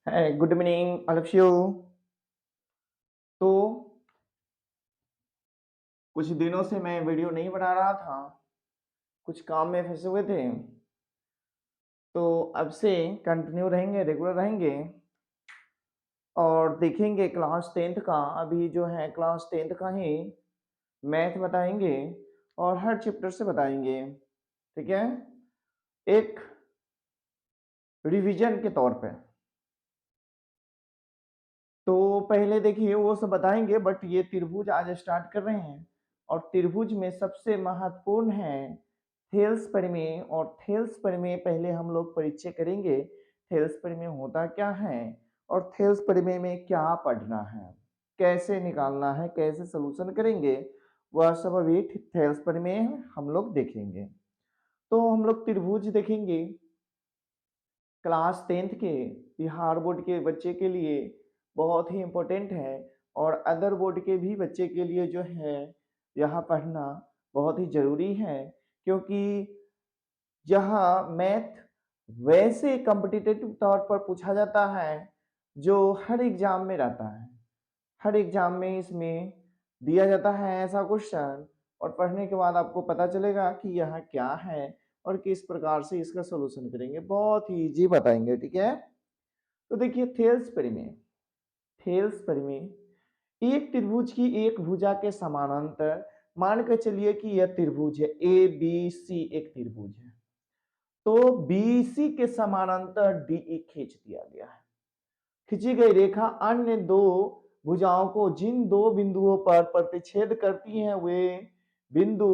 Hey, good evening, all of you. तो कुछ दिनों से मैं वीडियो नहीं बना रहा था, कुछ काम में फंसे हुए थे। तो अब से कंटिन्यू रहेंगे, रेगुलर रहेंगे और देखेंगे क्लास 10th का। अभी जो है क्लास 10th का ही मैथ बताएंगे और हर चैप्टर से बताएंगे, ठीक है, एक रिवीजन के तौर पे। तो पहले देखिए वो सब बताएंगे, बट ये त्रिभुज आज स्टार्ट कर रहे हैं और त्रिभुज में सबसे महत्वपूर्ण है थेल्स परिमेय। और थेल्स परिमेय पहले हम लोग परिचय करेंगे, थेल्स परिमेय होता क्या है और थेल्स परिमेय में क्या पढ़ना है, कैसे निकालना है, कैसे सलूशन करेंगे, वह सब अभी थेल्स परिमेय हम लोग देखेंगे। तो हम लोग त्रिभुज देखेंगे क्लास 10th के बिहार बोर्ड के बच्चे के लिए बहुत ही इम्पोर्टेंट है और अदर बोर्ड के भी बच्चे के लिए जो है यहाँ पढ़ना बहुत ही ज़रूरी है, क्योंकि यहाँ मैथ वैसे कॉम्पिटिटिव तौर पर पूछा जाता है जो हर एग्जाम में रहता है। हर एग्जाम में इसमें दिया जाता है ऐसा क्वेश्चन और पढ़ने के बाद आपको पता चलेगा कि यह क्या है और किस प्रकार से इसका सलूशन करेंगे। बहुत ही इजी बताएंगे, ठीक है। तो देखिए थेल्स परिमेय, थेल्स परिमेय एक त्रिभुज की एक भुजा के समानांतर, मान के चलिए कि यह त्रिभुज है ए बी सी, एक त्रिभुज है, तो बीसी के समानांतर डी खींच दिया गया है। खींची गई रेखा अन्य दो भुजाओं को जिन दो बिंदुओं पर प्रतिच्छेद करती हैं वे बिंदु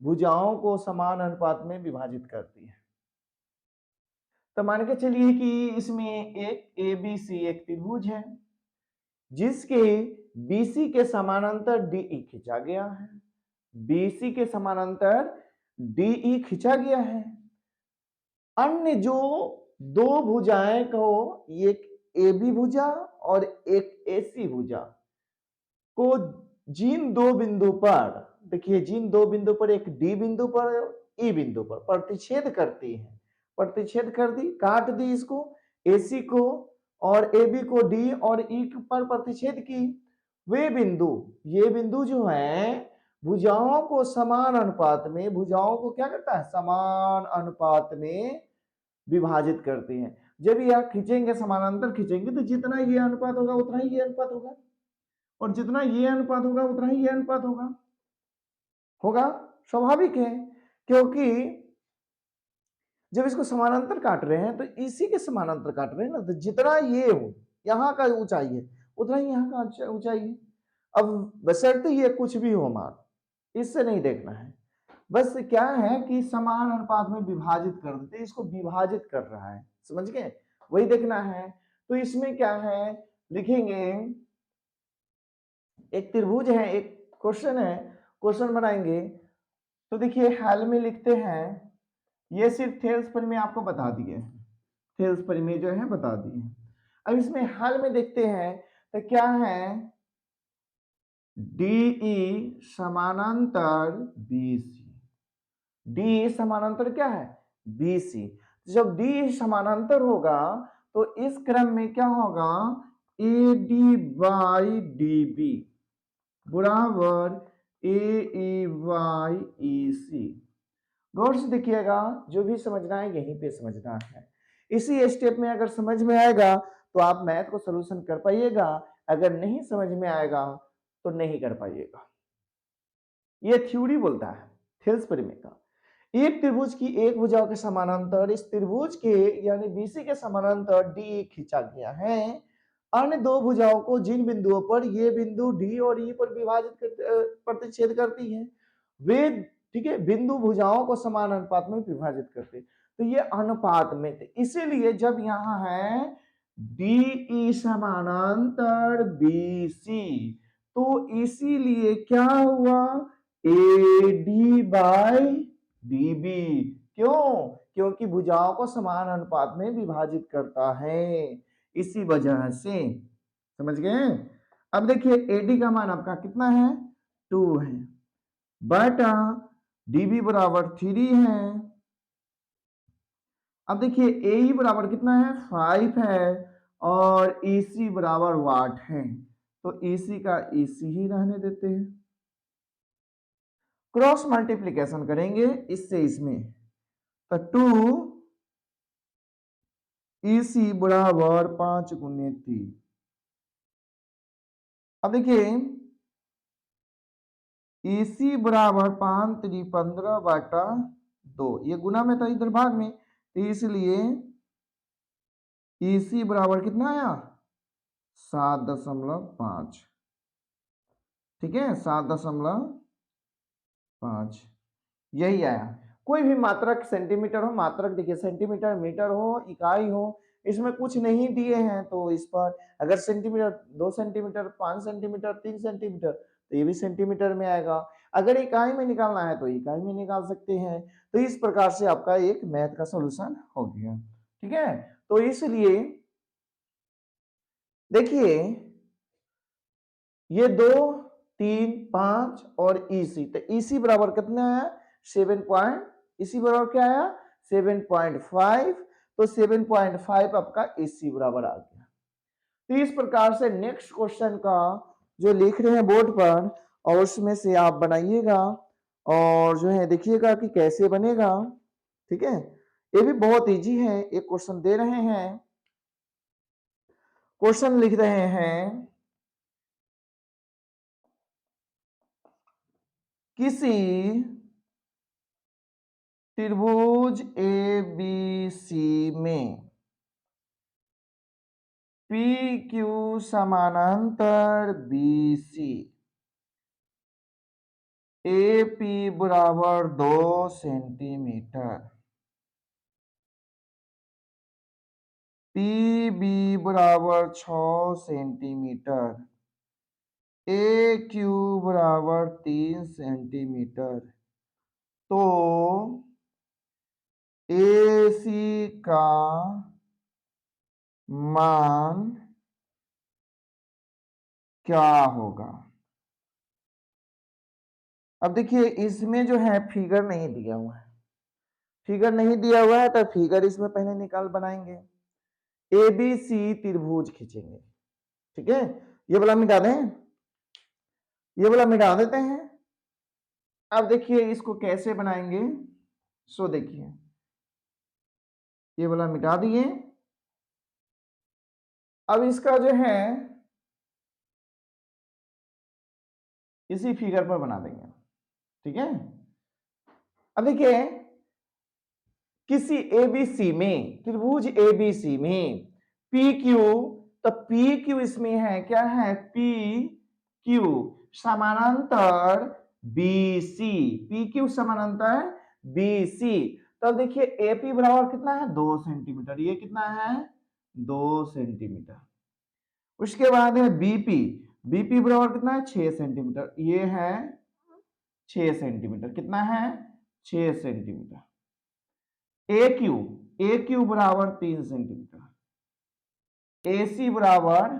भुजाओं को समान अनुपात में विभाजित करती है। तो मान के चलिए कि इसमें एक ए बी सी एक त्रिभुज है जिसके बीसी के समानांतर डीई खींचा गया है। बीसी के समानांतर डीई खींचा गया है। अन्य जो दो भुजाएं को, एक ए बी भुजा और एक एसी भुजा को जिन दो बिंदु पर, देखिए जिन दो बिंदु पर, एक डी बिंदु पर ई बिंदु पर प्रतिच्छेद करती है, प्रतिच्छेद कर दी, काट दी इसको, एसी को और ए बी को डी और ई पर प्रतिच्छेद की, वे बिंदु, ये बिंदु जो है भुजाओं को समान अनुपात में, भुजाओं को क्या करता है, समान अनुपात में विभाजित करते हैं। जब यह खींचेंगे, समानांतर खींचेंगे, तो जितना ये अनुपात होगा उतना ही ये अनुपात होगा और जितना ये अनुपात होगा उतना ही ये अनुपात होगा। होगा, स्वाभाविक है, क्योंकि जब इसको समानांतर काट रहे हैं तो इसी के समानांतर काट रहे हैं ना, तो जितना ये हो यहाँ का ऊंचाई है उतना ही यहाँ का ऊंचाई है। अब बशर्ते ये कुछ भी हो मान, इससे नहीं देखना है, बस क्या है कि समान अनुपात में विभाजित कर देते, इसको विभाजित कर रहा है, समझ गए, वही देखना है। तो इसमें क्या है, लिखेंगे एक त्रिभुज है, एक क्वेश्चन है, क्वेश्चन बनाएंगे। तो देखिए हाल में लिखते हैं, ये सिर्फ थेल्स परिमेय आपको बता दिए, थेल्स परिमेय जो है बता दिए। अब इसमें हाल में देखते हैं तो क्या है, डीई समानांतर बीसी, डी समानांतर क्या है, बीसी। जब डी समानांतर होगा तो इस क्रम में क्या होगा, A D by D B बराबर ए ई वाई ई सी। गौर से देखिएगा, जो भी समझना है यहीं पे समझना है, इसी स्टेप में अगर समझ में आएगा तो आप मैथ को सलूशन कर पाइएगा, अगर नहीं समझ में आएगा तो नहीं कर पाइएगा। ये थ्योरी बोलता है थेल्स परिमेय का, एक त्रिभुज की एक भुजाओं के समानांतर इस त्रिभुज के यानी बीसी के समानांतर डी खींचा गया है। अन्य दो भुजाओं को जिन बिंदुओं पर ये बिंदु डी और ई पर विभाजित प्रतिच्छेद करती है वे, ठीक है, बिंदु भुजाओं को समान अनुपात में विभाजित करते, तो ये अनुपात में थे, इसीलिए जब यहाँ है डी समानांतर बीसी तो इसीलिए क्या हुआ, A D by D B. क्यों, क्योंकि भुजाओं को समान अनुपात में विभाजित करता है, इसी वजह से, समझ गए। अब देखिए एडी का मान आपका कितना है, 2 है, बटा डीबी बराबर 3 है। अब देखिए ए बराबर कितना है, 5 है और ईसी बराबर वाट है, तो ईसी का ईसी ही रहने देते हैं। क्रॉस मल्टीप्लीकेशन करेंगे इससे इसमें, तो 2 ईसी बराबर 5 × 3। अब देखिए ईसी बराबर 5×3 = 15/2, ये गुना में था इधर भाग में, तो इसलिए ईसी बराबर कितना आया 7.5। ठीक है 7.5 यही आया। कोई भी मात्रक सेंटीमीटर हो, मात्रक देखिए सेंटीमीटर, मीटर हो, इकाई हो, इसमें कुछ नहीं दिए हैं तो इस पर अगर सेंटीमीटर 2 सेंटीमीटर 5 सेंटीमीटर 3 सेंटीमीटर तो ये भी सेंटीमीटर में आएगा। अगर इकाई में निकालना है तो इकाई में निकाल सकते हैं। तो इस प्रकार से आपका एक मैथ का सॉल्यूशन हो गया। ठीक है, तो इसलिए देखिए ये 2 3 5 और ईसी, तो ईसी बराबर कितना आया 7 ईसी बराबर क्या आया 7.5, तो 7.5 आपका ईसी बराबर आ गया। तो इस प्रकार से नेक्स्ट क्वेश्चन का जो लिख रहे हैं बोर्ड पर और उसमें से आप बनाइएगा और जो है देखिएगा कि कैसे बनेगा। ठीक है, ये भी बहुत इजी है। एक क्वेश्चन दे रहे हैं, क्वेश्चन लिख रहे हैं किसी त्रिभुज ए बी सी में पी क्यू समानांतर बी सी, ए पी बराबर 2 सेंटीमीटर, पी बी बराबर 6 सेंटीमीटर, ए क्यू बराबर 3 सेंटीमीटर, तो ए सी का मान क्या होगा। अब देखिए इसमें जो है फिगर नहीं दिया हुआ है, फिगर नहीं दिया हुआ है तो फिगर इसमें पहले निकाल बनाएंगे। ए बी सी त्रिभुज खींचेंगे। ठीक है, ये वाला मिटा दें, ये वाला मिटा देते हैं। अब देखिए इसको कैसे बनाएंगे, सो देखिए ये वाला मिटा दिए। अब इसका जो है इसी फिगर पर बना देंगे। ठीक है, अब देखिए किसी एबीसी में, त्रिभुज एबीसी में पी क्यू, तो पी क्यू इसमें है क्या है पी क्यू समानांतर बीसी, पी क्यू समानांतर बीसी। तब देखिए एपी बराबर कितना है 2 सेंटीमीटर, ये कितना है 2 सेंटीमीटर। उसके बाद है बीपी, बीपी बराबर कितना है 6 सेंटीमीटर, ये है 6 सेंटीमीटर, कितना है 6 सेंटीमीटर। ए क्यू बराबर 3 सेंटीमीटर, एसी बराबर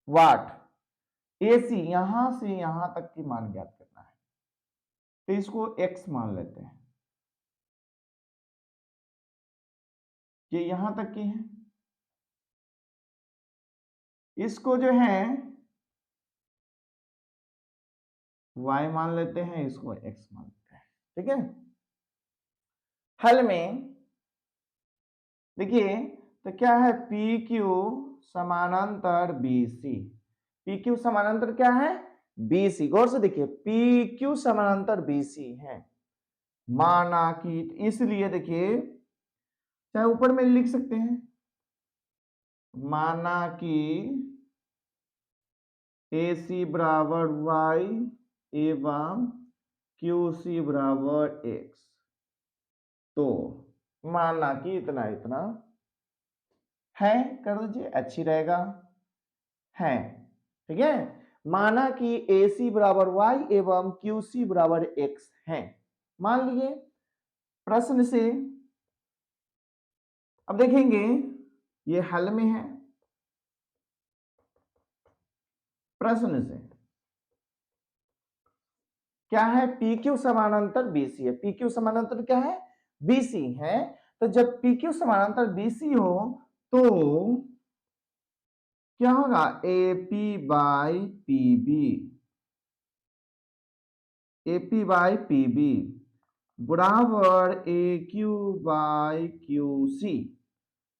वाट, एसी यहां से यहां तक की मान ज्ञात करना है, तो इसको एक्स मान लेते हैं, ये यहां तक की है, इसको जो है y मान लेते हैं, इसको x मान लेते हैं। ठीक है, हल में देखिए तो क्या है पी क्यू समानांतर बीसी, पी क्यू समानांतर क्या है बीसी, गौर से देखिए पी क्यू समानांतर बीसी है, माना कि, इसलिए देखिए चाहे ऊपर में लिख सकते हैं, माना कि AC बराबर y एवं QC बराबर x, तो माना कि इतना इतना है, कर दीजिए अच्छी रहेगा है। ठीक है, माना कि AC बराबर y एवं QC बराबर x है, मान लिए प्रश्न से। अब देखेंगे ये हल में है, प्रश्न से क्या है पी क्यू समानांतर बीसी है, पी क्यू समानांतर क्या है बीसी है, तो जब पी क्यू समानांतर बीसी हो तो क्या होगा A P by P B, A P by P B बराबर A Q by Q C,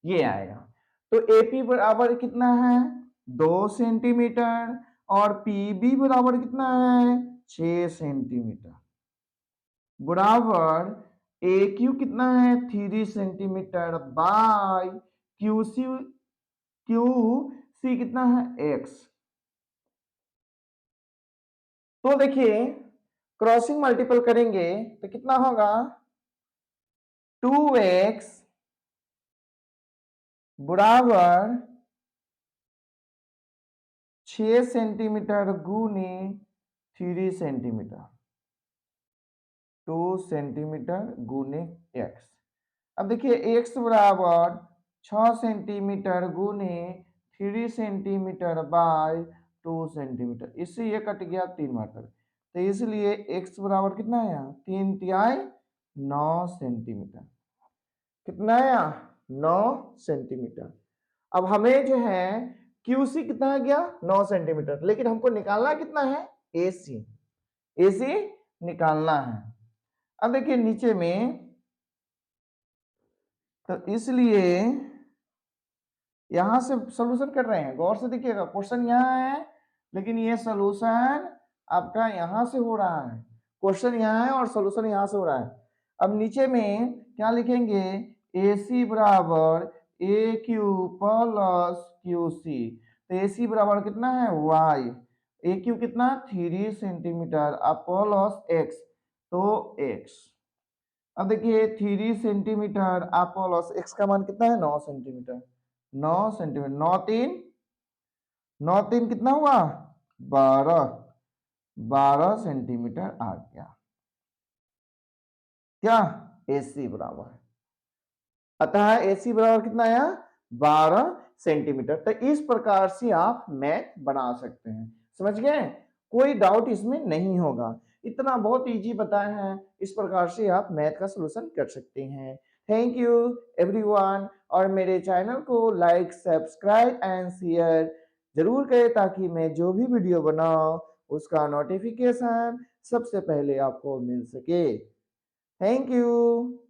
ये आएगा। तो ए पी बराबर कितना है 2 सेंटीमीटर और पी बी बराबर कितना है 6 सेंटीमीटर, बराबर ए क्यू कितना है 3 सेंटीमीटर बाय क्यू सी कितना है एक्स। तो देखिए क्रॉसिंग मल्टीपल करेंगे तो कितना होगा 2x बराबर 6 सेंटीमीटर गुने 3 सेंटीमीटर, 2 सेंटीमीटर गुने x। अब देखिए x बराबर 6 सेंटीमीटर गुने 3 सेंटीमीटर बाय 2 सेंटीमीटर, इससे ये कट गया 3 बार तक, तो इसलिए x बराबर कितना है यहाँ 3 तिहाई 9 सेंटीमीटर, कितना आया 9 सेंटीमीटर। अब हमें जो है QC कितना आ गया 9 सेंटीमीटर, लेकिन हमको निकालना कितना है AC, AC निकालना है। अब देखिए नीचे में, तो इसलिए यहां से सॉल्यूशन कर रहे हैं, गौर से देखिएगा क्वेश्चन यहाँ है लेकिन ये सॉल्यूशन आपका यहां से हो रहा है, क्वेश्चन यहाँ है और सॉल्यूशन यहां से हो रहा है। अब नीचे में क्या लिखेंगे AC बराबर A Q plus Q C, तो AC बराबर कितना है y, ए क्यू कितना 3 सेंटीमीटर प्लस x, तो x। अब देखिए 3 सेंटीमीटर प्लस x का मान कितना है 9 सेंटीमीटर, 9 सेंटीमीटर 9 3 कितना हुआ 12, 12 सेंटीमीटर आ गया, क्या AC बराबर, अतः AC बराबर कितना आया 12 सेंटीमीटर। तो इस प्रकार से आप मैथ बना सकते हैं, समझ गए, कोई डाउट इसमें नहीं होगा, इतना बहुत इजी बताया है, इस प्रकार से आप मैथ का सलूशन कर सकते हैं। थैंक यू एवरीवन, और मेरे चैनल को लाइक सब्सक्राइब एंड शेयर जरूर करें ताकि मैं जो भी वीडियो बनाऊं उसका नोटिफिकेशन सबसे पहले आपको मिल सके। Thank you.